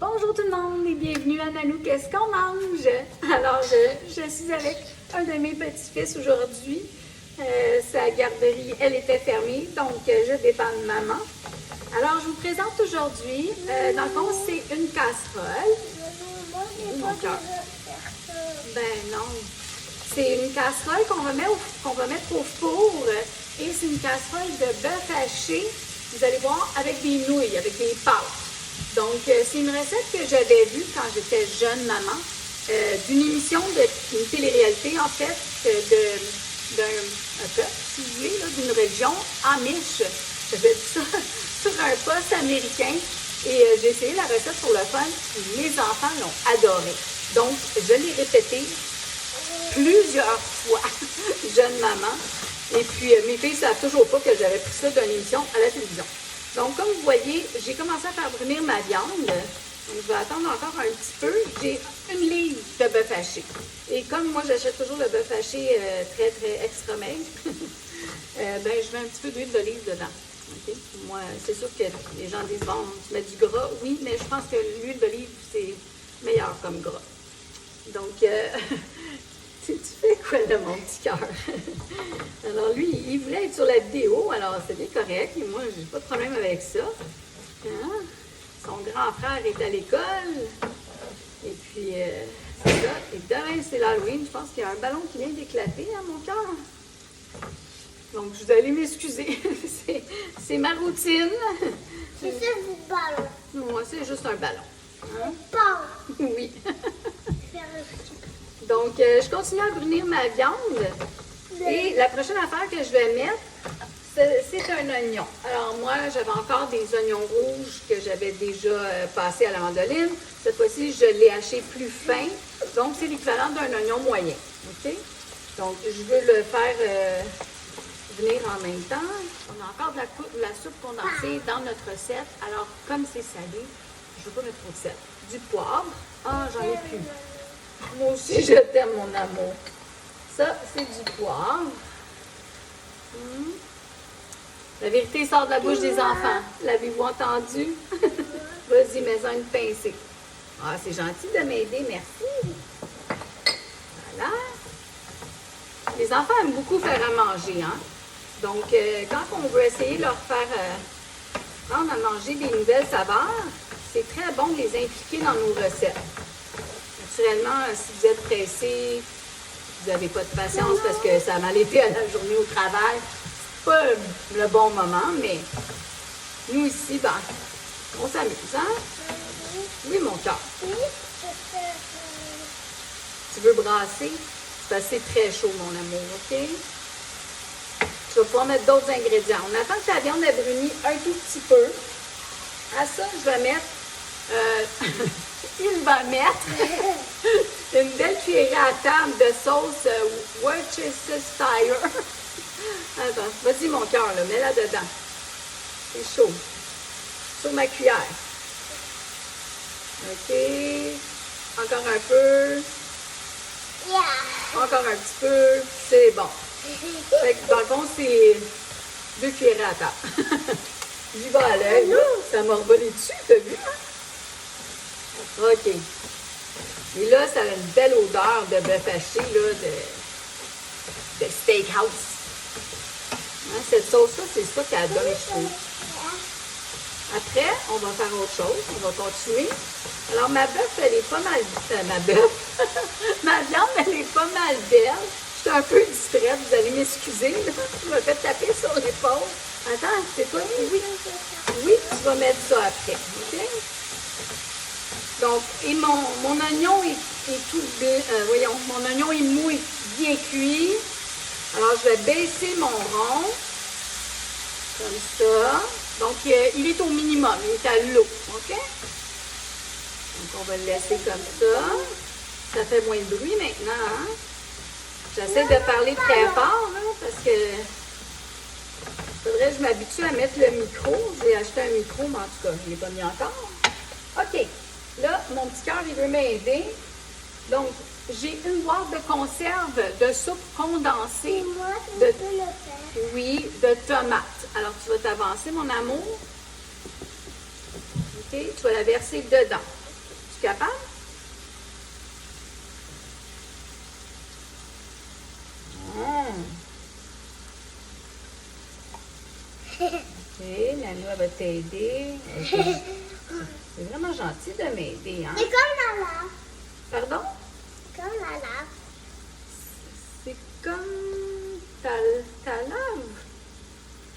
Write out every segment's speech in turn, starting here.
Bonjour tout le monde et bienvenue à Nanou, qu'est-ce qu'on mange? Alors, je suis avec un de mes petits-fils aujourd'hui. Sa garderie, elle était fermée, donc je dépanne maman. Alors, je vous présente aujourd'hui, dans le fond, c'est une casserole. Mon cœur. Ben non. C'est une casserole qu'on va mettre au four et c'est une casserole de bœuf haché, vous allez voir, avec des nouilles, avec des pâtes. Donc, c'est une recette que j'avais vue quand j'étais jeune maman, d'une émission d'une télé-réalité, en fait, d'un peuple, si vous voulez, d'une région Amish. J'avais vu ça sur un poste américain et j'ai essayé la recette pour le fun. Les enfants l'ont adoré. Donc, je l'ai répétée plusieurs fois, jeune maman. Et puis, mes filles ne savent toujours pas que j'avais pris ça d'une émission à la télévision. Donc, comme vous voyez, j'ai commencé à faire brunir ma viande. Donc, je vais attendre encore un petit peu. J'ai 1 livre de bœuf haché. Et comme moi, j'achète toujours le bœuf haché très, très extra maigre, ben, je mets un petit peu d'huile d'olive dedans. Okay? Moi, c'est sûr que les gens disent, bon, tu mets du gras. Oui, mais je pense que l'huile d'olive, c'est meilleur comme gras. Donc, tu fais quoi de mon petit cœur? Alors lui, il voulait être sur la vidéo, alors c'est bien correct, et moi, j'ai pas de problème avec ça. Hein? Son grand frère est à l'école, et puis c'est ça. Et demain, c'est l'Halloween, je pense qu'il y a un ballon qui vient d'éclater à mon cœur. Donc, je vous allez m'excuser, c'est ma routine. C'est ça du ballon. Moi, c'est juste un ballon. Hein? Ballon. Oui. Donc, je continue à brunir ma viande. Et la prochaine affaire que je vais mettre, c'est un oignon. Alors, moi, j'avais encore des oignons rouges que j'avais déjà passés à la mandoline. Cette fois-ci, je l'ai haché plus fin. Donc, c'est l'équivalent d'un oignon moyen. OK? Donc, je veux le faire venir en même temps. On a encore de la soupe condensée dans notre recette. Alors, comme c'est salé, je ne veux pas mettre trop de sel. Du poivre. Ah, j'en ai plus. Moi aussi, je t'aime, mon amour. Ça, c'est du poivre. La vérité sort de la bouche des enfants. L'avez-vous entendu? Vas-y, mets-en une pincée. Ah, c'est gentil de m'aider, merci. Voilà. Les enfants aiment beaucoup faire à manger, hein? Donc, quand on veut essayer de leur faire prendre à manger des nouvelles saveurs, c'est très bon de les impliquer dans nos recettes. Naturellement, si vous êtes pressé, vous n'avez pas de patience parce que ça a mal été à la journée au travail, c'est pas le bon moment, mais nous ici, ben, on s'amuse, hein? Oui, mon cœur. Tu veux brasser? C'est parce que c'est très chaud, mon amour, OK? Tu vas pouvoir mettre d'autres ingrédients. On attend que la viande ait bruni un tout petit peu. À ça, je vais mettre... il va mettre une belle cuillerée à table de sauce Worcestershire. Attends, vas-y mon cœur, mets-la dedans. C'est chaud. Sur ma cuillère. OK. Encore un peu. Encore un petit peu. C'est bon. Fait que dans le fond, c'est 2 cuillerées à table. J'y vais à l'œil. Ça m'a revolé dessus, t'as vu? OK. Et là, ça a une belle odeur de bœuf haché, là, de steakhouse. Hein, cette sauce-là, c'est ça qu'elle donne, je trouve. Après, on va faire autre chose. On va continuer. Alors, ma bœuf, elle est pas mal... ma viande, elle est pas mal belle. Je suis un peu distraite, vous allez m'excuser. Je me fais taper sur l'épaule. Attends, c'est quoi? Oui. Oui, tu vas mettre ça après. OK? Donc, et mon oignon est tout bien, voyons, mon oignon est mou et bien cuit. Alors, je vais baisser mon rond, comme ça. Donc, il est au minimum, il est à l'eau, OK? Donc, on va le laisser comme ça. Ça fait moins de bruit maintenant, hein? J'essaie de parler très fort, là, parce que faudrait que je m'habitue à mettre le micro. J'ai acheté un micro, mais en tout cas, je ne l'ai pas mis encore. OK. Là, mon petit cœur, il veut m'aider. Donc, j'ai une boîte de conserve de soupe condensée. Oui, de tomates. Alors, tu vas t'avancer, mon amour. OK? Tu vas la verser dedans. Es-tu capable? OK, Nanou, elle va t'aider. C'est vraiment gentil de m'aider, hein? C'est comme la lave. Pardon? C'est comme la lave. C'est comme ta lave.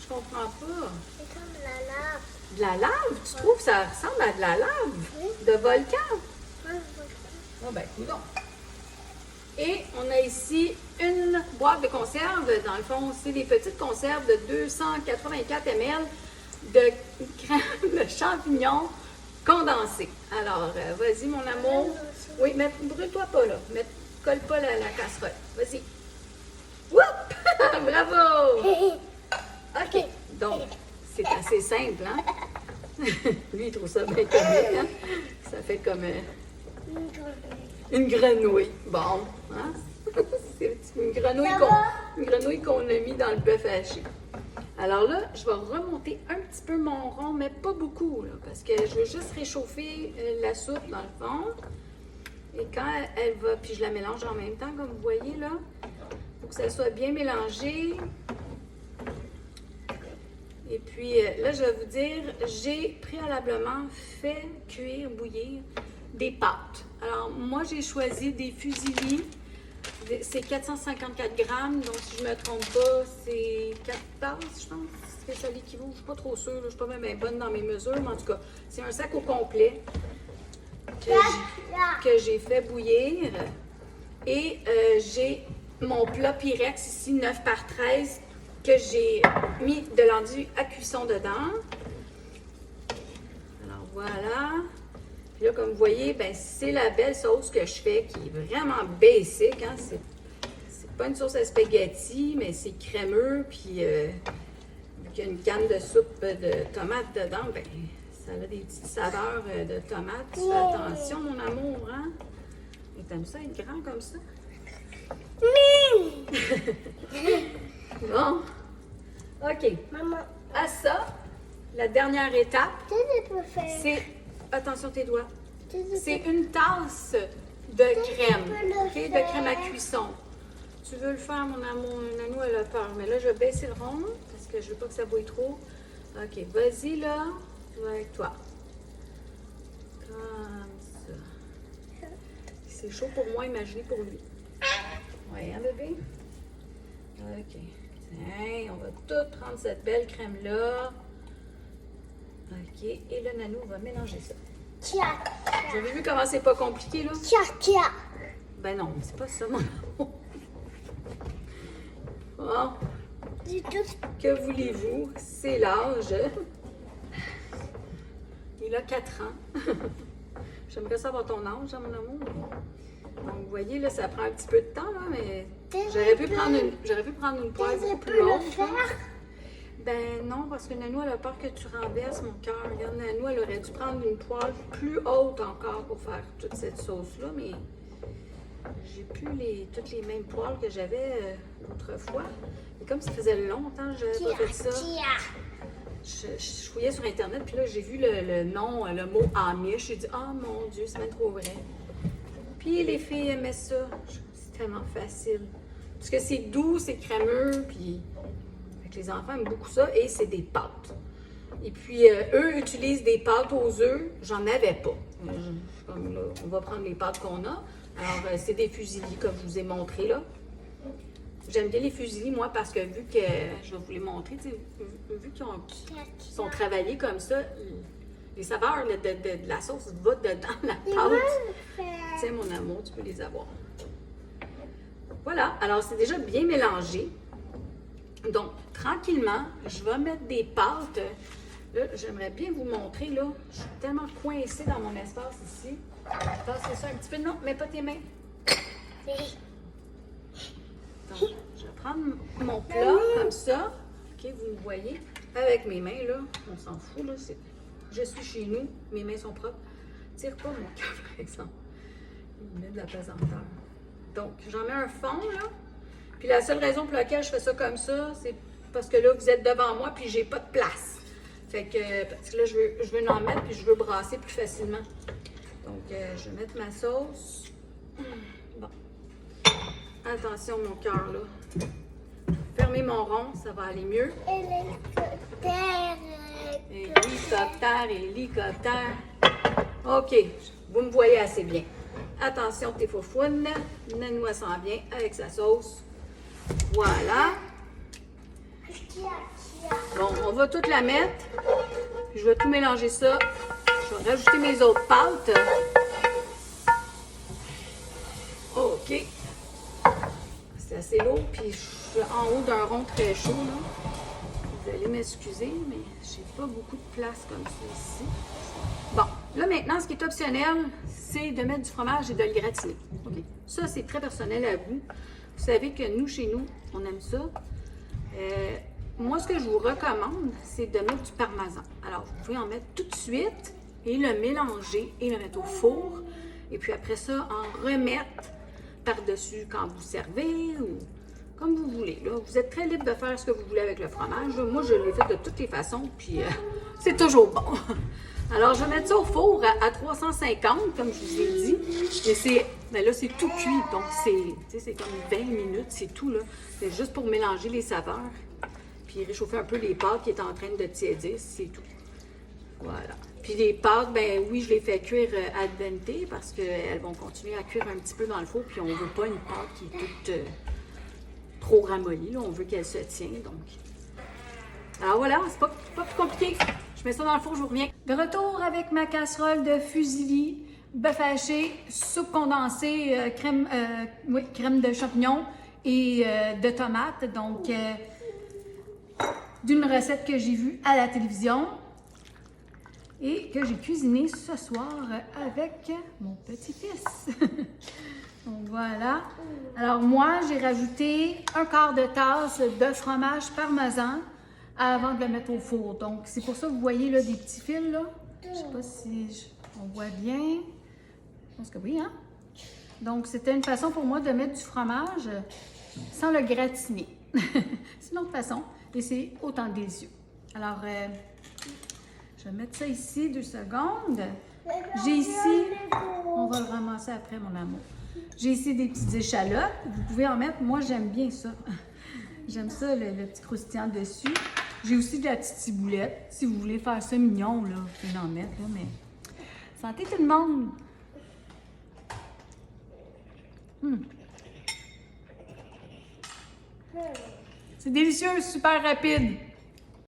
Je comprends pas. C'est comme la lave. De la lave? Tu trouves que ça ressemble à de la lave? Oui. De volcan? Ouais, Ah ben, coudonc. Et on a ici une boîte de conserve. Dans le fond, c'est des petites conserves de 284 ml de crème de champignons condensée. Alors, vas-y, mon amour. Oui, mais brûle-toi pas, là. Colle pas la casserole. Vas-y. Whoop! Bravo! OK. Donc, c'est assez simple, hein? Lui, il trouve ça bien comique, hein? Ça fait comme une grenouille. Bon, hein? C'est une grenouille qu'on a mis dans le bœuf haché. Alors là, je vais remonter un petit peu mon rond, mais pas beaucoup, là, parce que je veux juste réchauffer la soupe dans le fond. Et quand elle va, puis je la mélange en même temps, comme vous voyez là, pour que ça soit bien mélangé. Et puis là, je vais vous dire, j'ai préalablement fait cuire, bouillir des pâtes. Alors, moi, j'ai choisi des fusilli. C'est 454 grammes, donc si je ne me trompe pas, c'est 4 tasses, je pense. C'est ça l'équivaut. Je ne suis pas trop sûre, là, je ne suis pas même bonne dans mes mesures, mais en tout cas, c'est un sac au complet que j'ai fait bouillir. Et j'ai mon plat Pyrex ici, 9 par 13, que j'ai mis de l'enduit à cuisson dedans. Alors voilà. Puis là, comme vous voyez, ben, c'est la belle sauce que je fais qui est vraiment basic. Hein? C'est pas une sauce à spaghetti, mais c'est crémeux. Puis vu qu'il y a une canne de soupe de tomates dedans, ben, ça a des petites saveurs de tomates. Tu fais attention, mon amour. Hein? Et t'aimes ça être grand comme ça? Bon. OK. Maman, À ça, la dernière étape, tu peux faire. c'est... Attention tes doigts. Tu C'est une tasse de crème, peux le OK, de faire. crème à cuisson. Tu veux le faire, mon amour? Nanou, elle a peur. Mais là, je vais baisser le rond parce que je veux pas que ça bouille trop. OK, vas-y, là. Je vais avec toi. Comme ça. C'est chaud pour moi, imaginez pour lui. Oui, hein, bébé? OK. Tiens, on va tout prendre cette belle crème-là. OK. Et le Nanou, on va mélanger ça. Tia, Vous avez vu comment c'est pas compliqué, là? tia. Ben non, c'est pas ça, mon amour. Bon, Du tout. que voulez-vous? C'est l'âge. Il a 4 ans. J'aimerais savoir ton âge, hein, mon amour. Donc, vous voyez, là, ça prend un petit peu de temps, là, mais j'aurais pu prendre une poêle beaucoup plus longue. Là. Ben non, parce que Nanou, elle a peur que tu renverses mon cœur. Regarde, Nanou, elle aurait dû prendre une poêle plus haute encore pour faire toute cette sauce-là, mais j'ai plus toutes les mêmes poêles que j'avais autrefois. Et comme ça faisait longtemps que je n'avais pas fait ça, je fouillais sur Internet, puis là, j'ai vu le nom, le mot Amish. J'ai dit, oh mon Dieu, c'est même trop vrai. Puis les filles aimaient ça. C'est tellement facile. Parce que c'est doux, c'est crémeux, puis les enfants aiment beaucoup ça, et c'est des pâtes. Et puis, eux utilisent des pâtes aux œufs. J'en avais pas. Comme là, on va prendre les pâtes qu'on a. Alors, c'est des fusillis, comme je vous ai montré là. J'aime bien les fusillis, moi, parce que vu que, je vais vous les montrer, vu qu'ils sont travaillés comme ça, les saveurs de la sauce vont dedans la pâte. Tiens, mon amour, tu peux les avoir. Voilà, alors c'est déjà bien mélangé. Donc, tranquillement, je vais mettre des pâtes. Là, j'aimerais bien vous montrer, là. Je suis tellement coincée dans mon espace ici. Passez ça un petit peu. Non, mets pas tes mains. Donc, je vais prendre mon plat comme ça. OK, vous me voyez. Avec mes mains, là, on s'en fout, là. Je suis chez nous, mes mains sont propres. Tire pas mon cœur, par exemple. Il met de la pesanteur. Donc, j'en mets un fond, là. Puis la seule raison pour laquelle je fais ça comme ça, c'est parce que là, vous êtes devant moi, puis j'ai pas de place. Fait que, parce que là, je veux en mettre, puis je veux brasser plus facilement. Donc, je vais mettre ma sauce. Bon. Attention, mon cœur, là. Fermez mon rond, ça va aller mieux. Hélicoptère, hélicoptère. OK, vous me voyez assez bien. Attention, tes faufounes. Nanou, elle s'en vient avec sa sauce. Voilà. Bon, on va tout la mettre. Je vais tout mélanger ça. Je vais rajouter mes autres pâtes. OK. C'est assez lourd, puis je suis en haut d'un rond très chaud, là. Vous allez m'excuser, mais j'ai pas beaucoup de place comme ça ici. Bon, là maintenant, ce qui est optionnel, c'est de mettre du fromage et de le gratiner. OK. Ça, c'est très personnel à vous. Vous savez que nous, chez nous, on aime ça. Moi, ce que je vous recommande, c'est de mettre du parmesan. Alors, vous pouvez en mettre tout de suite et le mélanger et le mettre au four. Et puis après ça, en remettre par-dessus quand vous servez ou comme vous voulez. Là, vous êtes très libre de faire ce que vous voulez avec le fromage. Moi, je l'ai fait de toutes les façons, puis c'est toujours bon. Alors, je vais mettre ça au four à 350, comme je vous ai dit. Et c'est, ben là, c'est tout cuit, donc c'est comme 20 minutes, c'est tout, là. C'est juste pour mélanger les saveurs, puis réchauffer un peu les pâtes qui est en train de tiédir, c'est tout. Voilà. Puis les pâtes, ben oui, je les fais cuire ad dente parce qu'elles vont continuer à cuire un petit peu dans le four, puis on ne veut pas une pâte qui est toute trop ramollie, là. On veut qu'elle se tienne, donc. Alors voilà, c'est pas plus compliqué. Je mets ça dans le four, je vous reviens. De retour avec ma casserole de fusilli, bœuf haché, soupe condensée, crème de champignons et de tomates. Donc, d'une recette que j'ai vue à la télévision et que j'ai cuisinée ce soir avec mon petit-fils. Donc voilà. Alors moi, j'ai rajouté un quart de tasse de fromage parmesan avant de le mettre au four. Donc, c'est pour ça que vous voyez là, des petits fils, là. Je ne sais pas si on voit bien. Je pense que oui, hein? Donc, c'était une façon pour moi de mettre du fromage sans le gratiner. C'est une autre façon et c'est autant délicieux. Alors, je vais mettre ça ici 2 secondes. J'ai ici, on va le ramasser après, mon amour. J'ai ici des petites échalotes. Vous pouvez en mettre, moi j'aime bien ça. J'aime ça, le petit croustillant dessus. J'ai aussi de la petite ciboulette. Si vous voulez faire ça mignon, là, vous pouvez en mettre, là, mais... Santé tout le monde! C'est délicieux, super rapide!